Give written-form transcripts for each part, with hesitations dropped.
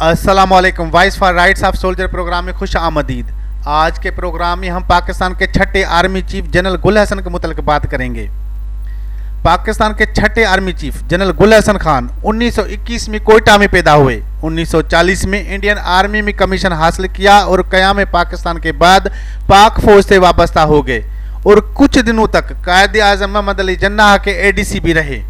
अस्सलाम वालेकुम। Voice for rights of soldier program में खुश आमदीद। आज के प्रोग्राम में हम पाकिस्तान के छठे आर्मी चीफ जनरल गुल हसन के मुतल्लिक़ बात करेंगे। पाकिस्तान के छठे आर्मी चीफ जनरल गुल हसन खान 1921 में कोयटा में पैदा हुए। 1940 में इंडियन आर्मी में कमीशन हासिल किया और क़याम पाकिस्तान के बाद पाक फौज से वाबस्ता हो गए और कुछ दिनों तक कायद आज़म मोहम्मद अली जिन्नाह के एडीसी भी रहे।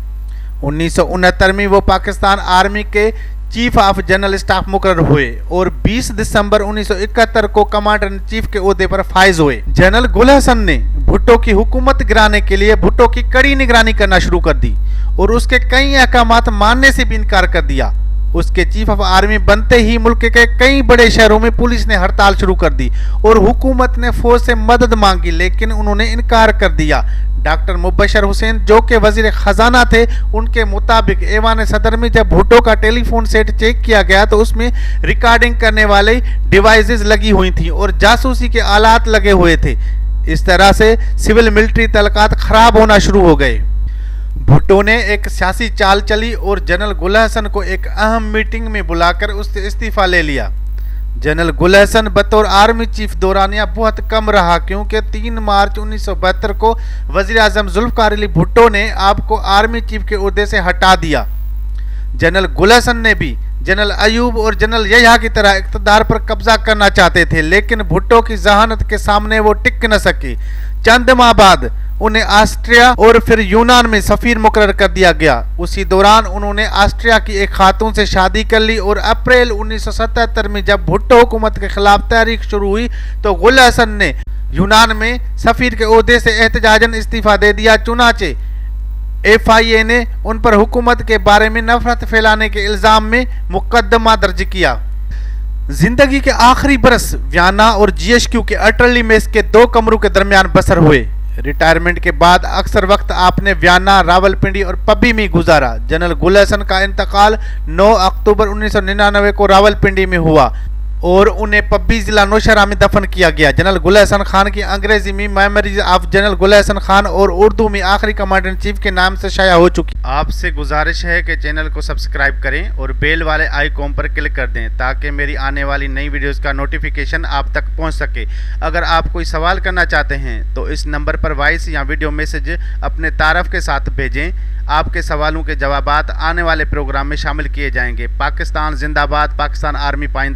1969 में वो पाकिस्तान आर्मी के चीफ ऑफ जनरल स्टाफ मुकर्रर हुए और 20 दिसंबर 1971 को कमांडर इन चीफ के ओहदे पर फाइज हुए। जनरल गुल हसन ने भुट्टो की हुकूमत गिराने के लिए भुट्टो की कड़ी निगरानी करना शुरू कर दी और उसके कई अहकामात मानने से भी इनकार कर दिया। उसके चीफ ऑफ आर्मी बनते ही मुल्क के कई बड़े शहरों में पुलिस ने हड़ताल शुरू कर दी और हुकूमत ने फौज से मदद मांगी, लेकिन उन्होंने इनकार कर दिया। डॉक्टर मुबशर हुसैन जो कि वजीर खजाना थे, उनके मुताबिक ऐवान सदर में जब भुट्टो का टेलीफोन सेट चेक किया गया तो उसमें रिकॉर्डिंग करने वाले डिवाइसेस लगी हुई थी और जासूसी के आलात लगे हुए थे। इस तरह से सिविल मिलिट्री तल्लुकात खराब होना शुरू हो गए। भुट्टो ने एक सियासी चाल चली और जनरल गुल हसन को एक अहम मीटिंग में बुलाकर उससे इस्तीफा ले लिया। जनरल गुल हसन बतौर आर्मी चीफ दौरानिया बहुत कम रहा, क्योंकि 3 मार्च 1972 को वजीर आजम जुल्फकार अली भुट्टो ने आपको आर्मी चीफ के ओहदे से हटा दिया। जनरल गुल हसन ने भी जनरल अयूब और जनरल यह्या की तरह इक़्तिदार पर कब्जा करना चाहते थे, लेकिन भुट्टो की जहानत के सामने वो टिक न सके। चंद माह बाद उन्हें ऑस्ट्रिया और फिर यूनान में सफीर मुकर्रर कर दिया गया। उसी दौरान उन्होंने ऑस्ट्रिया की एक खातून से शादी कर ली और अप्रैल 1977 में जब भुट्टो हुकूमत के खिलाफ तहरीक शुरू हुई तो गुल हसन ने यूनान में सफीर के ओहदे से एहतजाजन इस्तीफा दे दिया। चुनाचे FIA ने उन पर हुकूमत के बारे में नफरत फैलाने के इल्ज़ाम में मुकदमा दर्ज किया। जिंदगी के आखिरी बरस वियना और GHQ के अटरली मेस के 2 कमरों के दरमियान बसर हुए। रिटायरमेंट के बाद अक्सर वक्त आपने वियना, रावलपिंडी और पब्बी में गुजारा। जनरल गुल हसन का इंतकाल 9 अक्टूबर 1999 को रावलपिंडी में हुआ और उन्हें पब्बी जिला नौशहरा में दफन किया गया। जनरल गुल हसन खान की अंग्रेजी में मेमोरीज ऑफ जनरल गुल हसन खान और उर्दू में आखिरी कमांडर इन चीफ के नाम से शाया हो चुकी। आपसे गुजारिश है कि चैनल को सब्सक्राइब करें और बेल वाले आइकॉन पर क्लिक कर दें ताकि मेरी आने वाली नई वीडियोस का नोटिफिकेशन आप तक पहुंच सके। अगर आप कोई सवाल करना चाहते हैं तो इस नंबर पर वॉइस या वीडियो मैसेज अपने तारफ़ के साथ भेजें। आपके सवालों के जवाबात आने वाले प्रोग्राम में शामिल किए जाएंगे। पाकिस्तान जिंदाबाद, पाकिस्तान आर्मी पाइंदा।